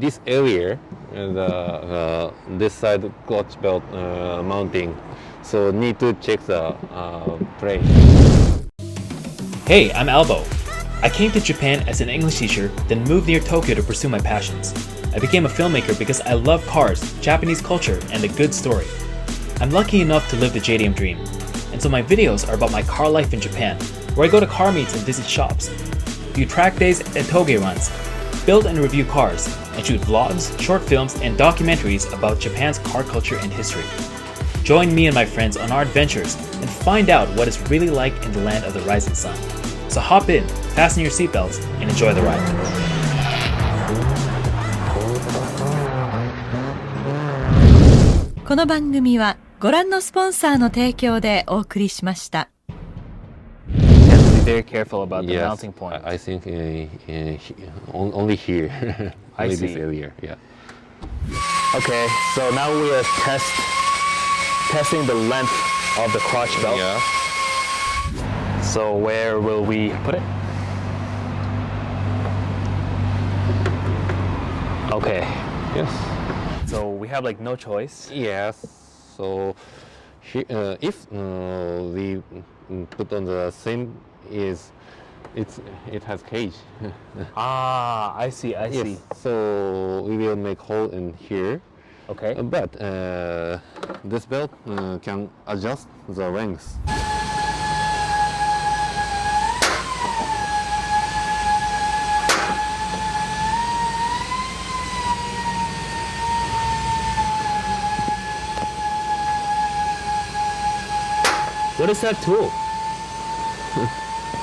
this area, this side clutch belt mounting, so need to check the plate. Hey, I'm ALBO. I came to Japan as an English teacher, then moved near Tokyo to pursue my passions. I became a filmmaker because I love cars, Japanese culture, and a good story. I'm lucky enough to live the JDM dream, and so my videos are about my car life in Japan, where I go to car meets and visit shops, do track days and toge runs, build and review cars, and shoot vlogs, short films, and documentaries about Japan's car culture and history. Join me and my friends on our adventures and find out what it's really like in the land of the rising sun. So hop in, fasten your seatbelts, and enjoy the ride. この番組はご覧のスポンサーの提供でお送りしました。You have to be very careful about the mounting point. I think only here, only see. this area. Yeah. Okay, so now we are testing the length of the crotch belt. Yeah. So where will we put it? Okay. Yes. So we have like no choice. Yes. So if we put on the same it has cage. Ah, I see. I see. So we will make hole in here. Okay. But this belt can adjust the length. What is that tool?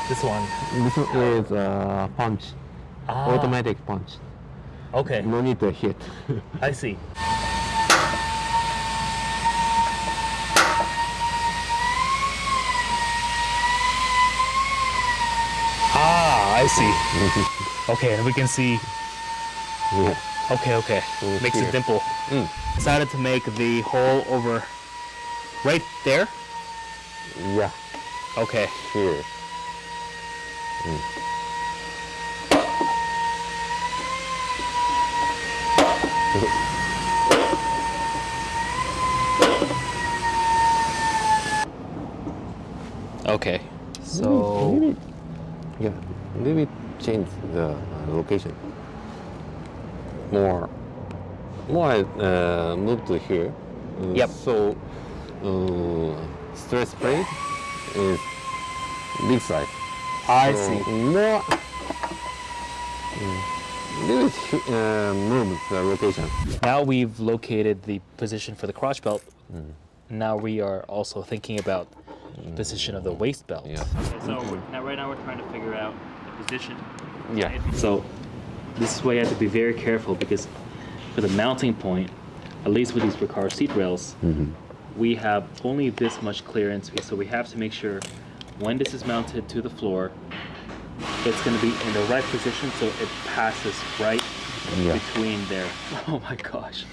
This one. This one is punch, automatic punch. Okay, No need to hit. I see. Ah, I see. Okay, and we can see. Yeah. Okay. Makes here. a dimple. Decided to make the hole over right there. Yeah. Okay. Here. Okay. So Maybe change the location. More move to here. Yep. So stress plate is this side. I So see. More. Maybe move the location. Now we've located the position for the crotch belt. Now we are also thinking about the position of the waist belt. Yeah. Okay, so right now we're trying to figure out the position. Yeah. So this is why you have to be very careful, because for the mounting point, at least with these car seat rails, we have only this much clearance. So we have to make sure when this is mounted to the floor, it's going to be in the right position so it passes right between there. Oh my gosh.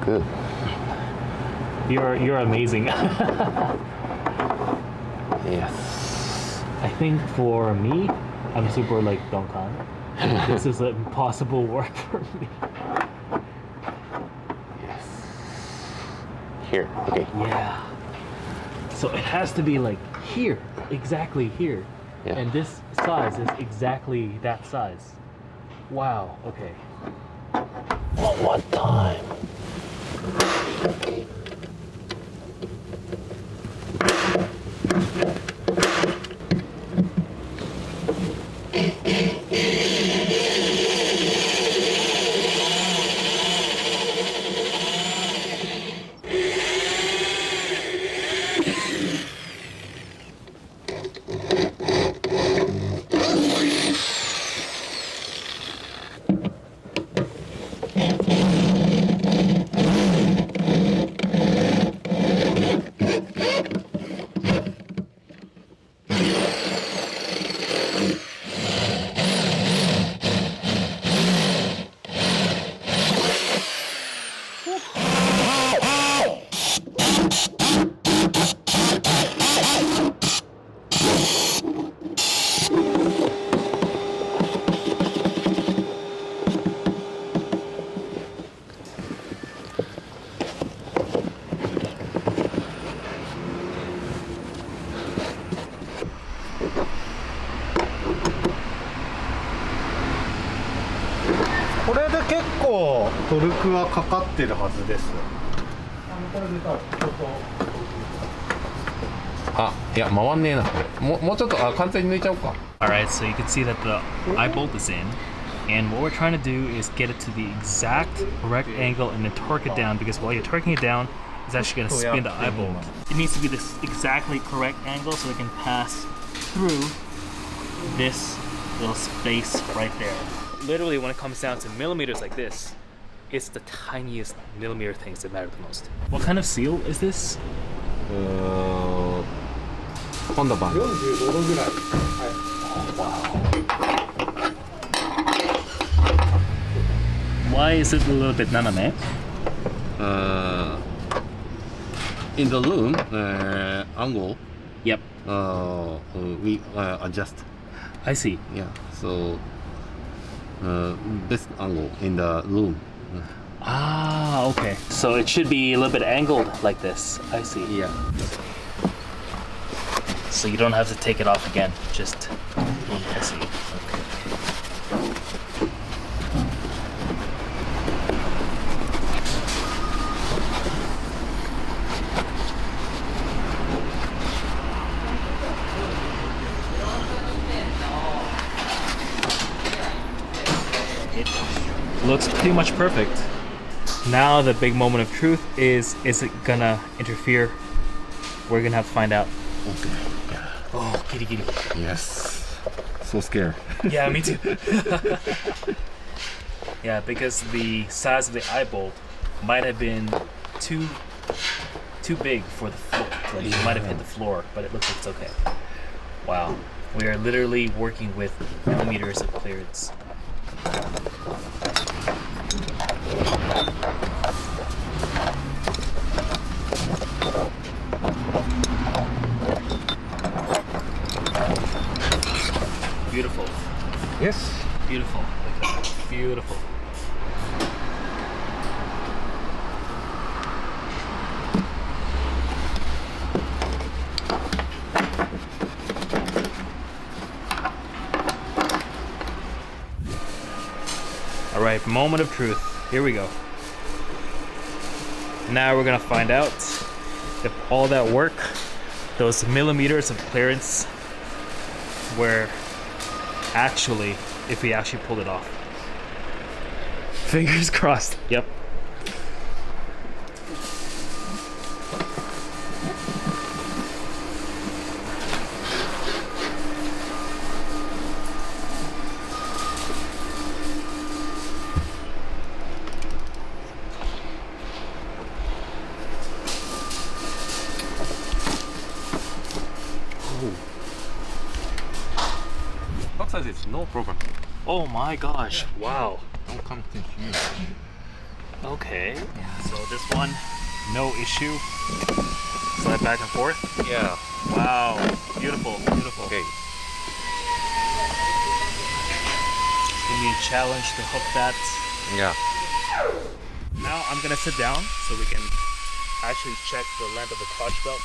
Good. You're amazing. Yes. I think for me, I'm super like Donkan. This is impossible work for me. Yes. Here. Okay. Yeah. So it has to be like here, exactly here. Yeah. And this size is exactly that size. Wow, okay. One more time. これで結構トルクはかかってるはずです。あ、いや回んねえなこれ。もうちょっと完全に抜いちゃおうか。 Alright, so you can see that the eye bolt is in. And what we're trying to do is get it to the exact correct angle and then torque it down, because while you're torquing it down, it's actually going to spin the eye bolt. It needs to be this exactly correct angle so it can pass through this little space right there. Literally, when it comes down to millimeters like this, it's the tiniest millimeter things that matter the most. What kind of seal is this? Honda band. 45度ぐらい。Why is it a little bit naname? In the room angle, Yep, we adjust. I see. Yeah, so this angle in the room. Ah, okay. So it should be a little bit angled like this. I see. Yeah. So you don't have to take it off again. Just, I see. Okay. It looks pretty much perfect. Now the big moment of truth is it gonna interfere? We're gonna have to find out. Okay. Yeah. Oh, kitty kitty. Yes. So scared. Yeah, me too. Yeah, because the size of the eye bolt might have been too big for the floor. Like it might have hit the floor, but it looks like it's okay. Wow. We are literally working with millimeters of clearance. Beautiful. Yes. Beautiful. Look at that. Beautiful. All right, moment of truth. Here we go. Now we're gonna find out if all that work, those millimeters of clearance, were actually, if we actually pulled it off. Fingers crossed. Yep. Box size is no problem. Oh my gosh. Wow. Don't come to here. Okay. So this one, no issue. Slide back and forth. Yeah. Wow. Beautiful. Beautiful. Okay. Give me a challenge to hook that. Yeah. Now I'm gonna sit down so we can actually check the length of the clutch belt.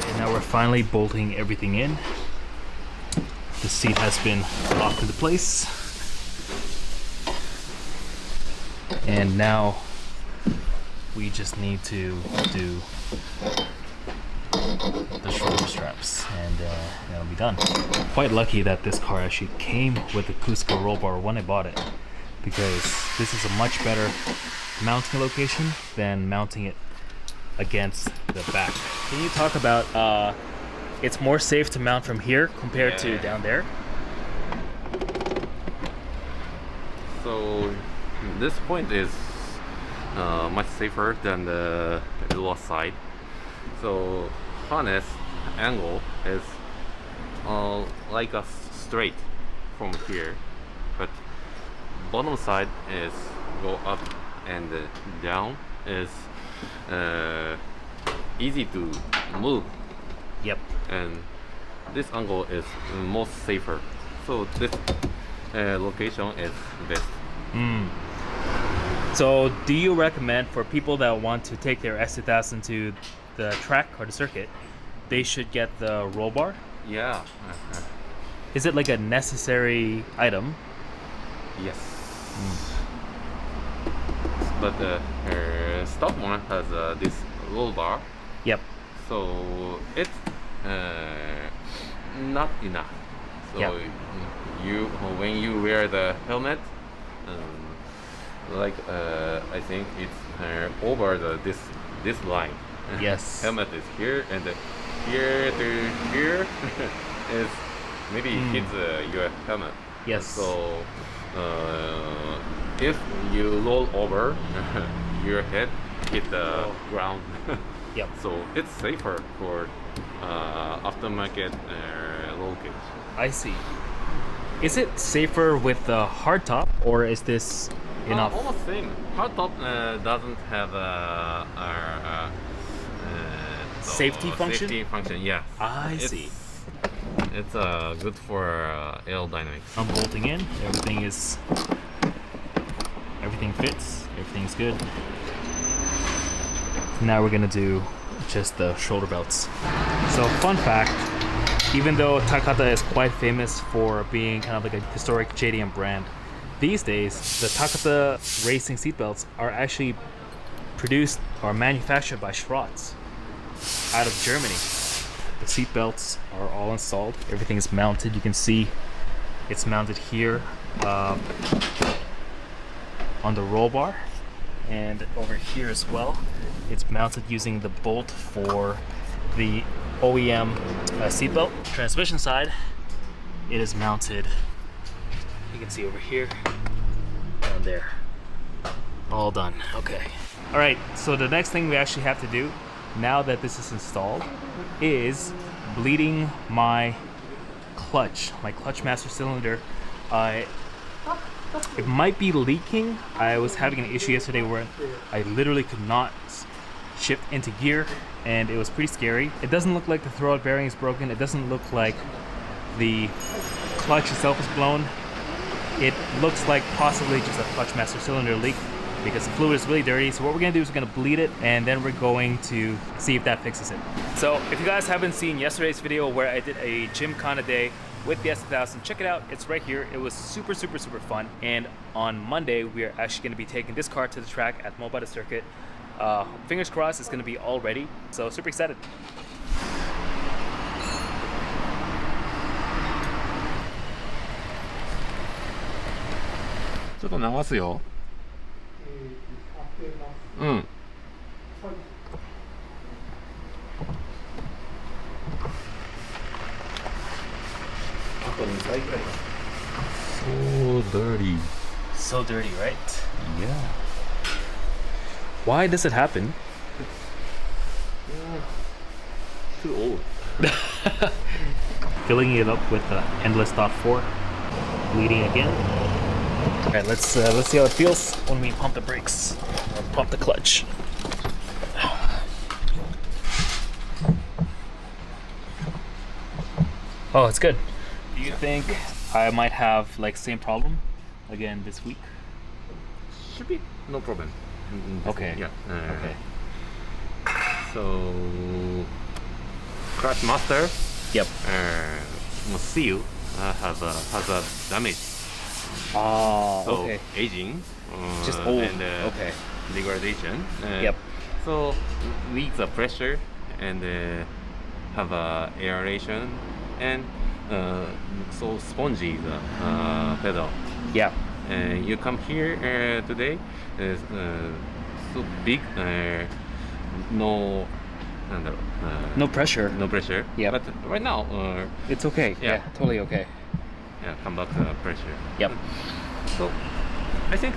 And now we're finally bolting everything in. The seat has been locked into place. And now we just need to do the shoulder straps and that'll be done. Quite lucky that this car actually came with the Cusco roll bar when I bought it, because this is a much better mounting location than mounting it against the back. Can you talk about it's more safe to mount from here compared to down there? So this point is much safer than the lower side. So harness angle is like a straight from here, but bottom side is go up and down is easy to move. Yep. And this angle is most safer. So this location is best. So, do you recommend for people that want to take their S2000 to the track or the circuit, they should get the roll bar? Yeah. Is it like a necessary item? Yes. But stock one has this roll bar, Yep. so it's not enough. So Yeah. you when you wear the helmet, I think it's over this line. Yes. Helmet is here, and here to here is maybe hits your helmet. Yes. So if you roll over, your head hit the ground. Yep. So it's safer for aftermarket roll cage. I see. Is it safer with the hard top, or is this enough? Almost same. Hard top doesn't have Safety function? Safety function, yeah. I see. It's good for aerodynamics. I'm bolting in. Everything fits. Everything's good. Now we're gonna do just the shoulder belts. So, fun fact, even though Takata is quite famous for being kind of like a historic JDM brand, these days the Takata racing seatbelts are actually produced or manufactured by Schwarz out of Germany. The seatbelts are all installed. Everything is mounted. You can see it's mounted here on the roll bar, and over here as well. It's mounted using the bolt for the OEM seatbelt. Transmission side, it is mounted. You can see over here and there. All done. Okay. All right. So the next thing we actually have to do, now that this is installed, is bleeding my clutch master cylinder. It might be leaking. I was having an issue yesterday where I literally could not shift into gear, and it was pretty scary. It doesn't look like the throwout bearing is broken. It doesn't look like the clutch itself is blown. It looks like possibly just a clutch master cylinder leak because the fluid is really dirty. So what we're gonna do is we're gonna bleed it, and then we're going to see if that fixes it. So if you guys haven't seen yesterday's video where I did a Gymkhana day with the S2000, check it out. It's right here. It was super fun. And on Monday, we are actually gonna be taking this car to the track at Mobile Circuit. Fingers crossed it's gonna be all ready. So super excited. ちょっと流すよ。うん。So dirty. So dirty, right? Yeah. Why does it happen? Too old. Filling it up with endless dot 4, bleeding again. All right, let's see how it feels when we pump the brakes or pump the clutch. Oh, it's good. Do you think I might have like same problem again this week? Should be no problem. Okay. Yeah. Okay. So, Crash Master. Yep. Seal has a damage. Oh, So okay. aging. Just old. And Okay. degradation. Yep. So leaks the pressure and have aeration and so spongy the pedal. Yeah. And you come here today, is so big, no No pressure. no pressure. Yeah. But right now, It's okay. Yeah. Yeah, totally okay. yeah, come back pressure. Yep. So I think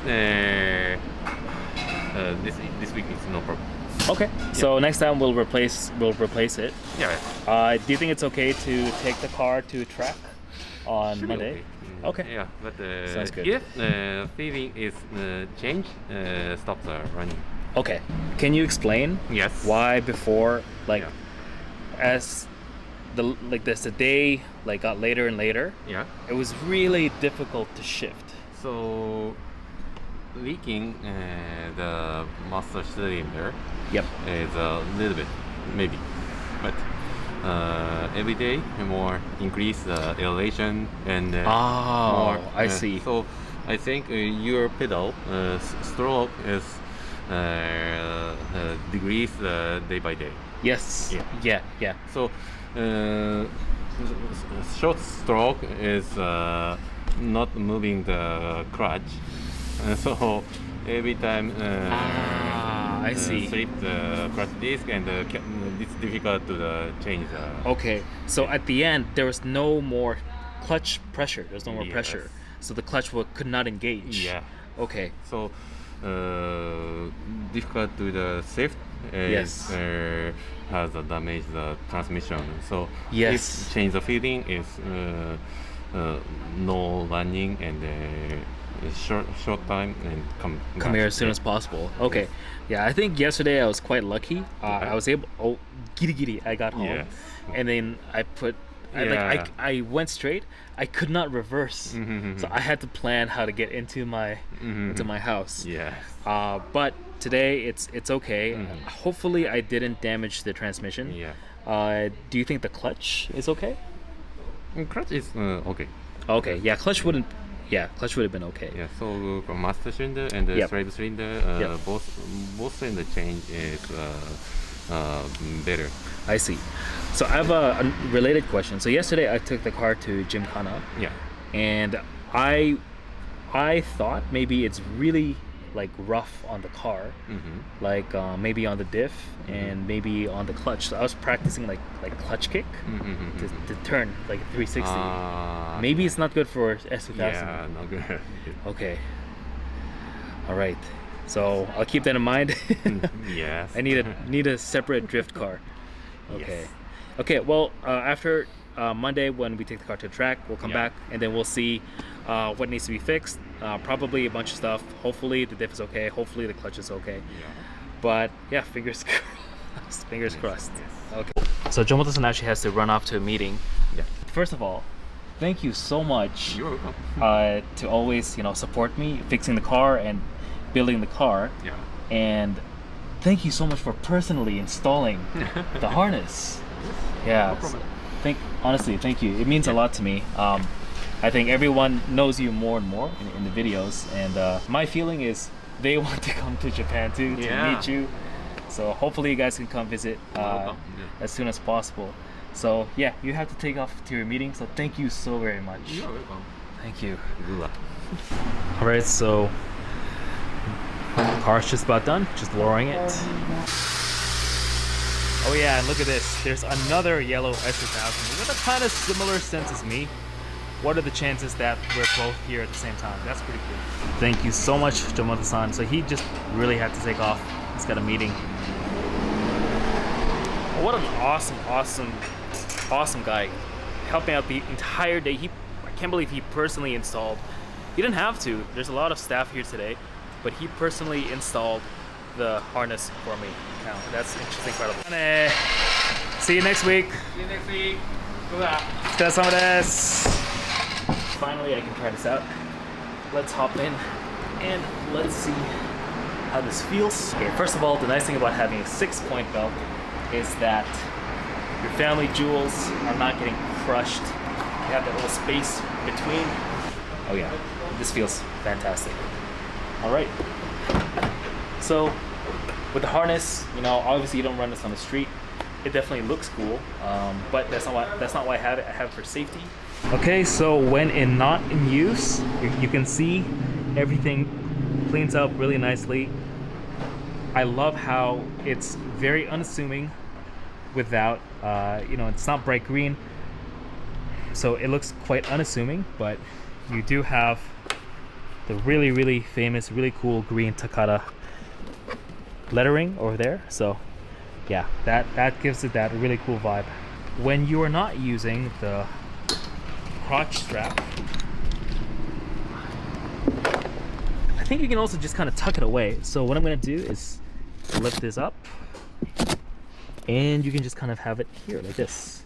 this week is no problem. Okay. So next time we'll replace it. Yeah. Do you think it's okay to take the car to track on Should be Monday? Okay. Okay. Yeah, but Sounds good. if feeling is changed, stop the running. Okay. Can you explain Yes. why before, like, Yeah. as the day like got later and later, Yeah. it was really difficult to shift. So leaking the master cylinder Yep. is a little bit, maybe, but every day more increase the elevation and more. I see. So I think your pedal stroke is decrease day by day. Yes. Yeah. So short stroke is not moving the clutch, so every time I see. slip the clutch disc and it's difficult to change the. Okay. So at the end, there was no more clutch pressure. There's no more Yes. pressure. So the clutch could not engage. Yeah. Okay. So difficult to the shift Yes. has damage the transmission. So Yes. if change the feeling is no running and short time and come Come here as soon as possible. Okay. Yeah, I think yesterday I was quite lucky. I was able. Oh, giri. I got home, Yes. and then I put. Yeah. I went straight. I could not reverse, Mhm. so I had to plan how to get into my house. Yeah. But today it's okay. Mhm. Hopefully I didn't damage the transmission. Yeah. Do you think the clutch is okay? Clutch is okay. Okay. Yeah, clutch would have been okay. Yeah. So from master cylinder and the Yep. slave cylinder, Yep. both cylinder change is better. I see. So I have a related question. So yesterday I took the car to Gymkhana, Yeah. and I thought maybe it's really like rough on the car, Mm-hmm. like maybe on the diff and maybe on the clutch. So I was practicing like clutch kick Mm-hmm. to turn like 360. Maybe it's not good for S2000. Yeah, not good. Okay. All right. So I'll keep that in mind. Yes. I need a separate drift car. Okay. Yes. Okay. Well, after Monday when we take the car to the track, we'll come Yeah. back and then we'll see what needs to be fixed. Probably a bunch of stuff. Hopefully the diff is okay. Hopefully the clutch is okay. Yeah. But yeah, fingers crossed. Fingers crossed. Yes. Okay. So Jomoto-san actually has to run off to a meeting. Yeah. First of all, thank you so much You're welcome. to always support me fixing the car and building the car. Yeah. And thank you so much for personally installing the harness. Yeah. No problem. Honestly, thank you. It means a lot to me. I think everyone knows you more and more in the videos, and my feeling is they want to come to Japan too to Yeah. meet you. So hopefully you guys can come visit Welcome. Yeah. as soon as possible. So yeah, you have to take off to your meeting. So thank you so very much. You're welcome. Thank you. Good luck. All right, so car's just about done, just lowering it. Oh yeah, and look at this. There's another yellow S2000 with a kind of similar sense as me. What are the chances that we're both here at the same time? That's pretty cool. Thank you so much, Jomoto-san. So he just really had to take off. He's got a meeting. What an awesome guy. Helping out the entire day. I can't believe he personally installed. He didn't have to. There's a lot of staff here today, but he personally installed the harness for me. Now, that's just incredible. See you next week. See you next week. Finally, I can try this out. Let's hop in and let's see how this feels. Okay, first of all, the nice thing about having a 6-point belt is that your family jewels are not getting crushed. You have that little space between. Oh yeah, this feels fantastic. All right. So with the harness, obviously you don't run this on the street. It definitely looks cool, but that's not why I have it. I have it for safety. Okay, so when not in use, you can see everything cleans up really nicely. I love how it's very unassuming without, it's not bright green. So it looks quite unassuming, but you do have the really, really famous, really cool green Takata lettering over there. So yeah, that gives it that really cool vibe. When you are not using the crotch strap, I think you can also just kind of tuck it away. So what I'm going to do is lift this up, and you can just kind of have it here like this.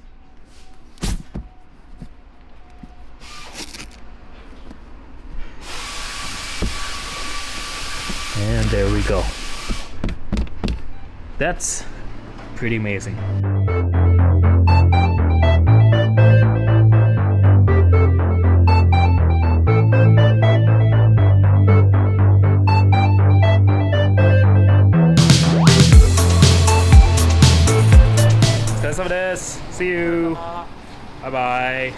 There we go. That's pretty amazing. See you. Bye bye.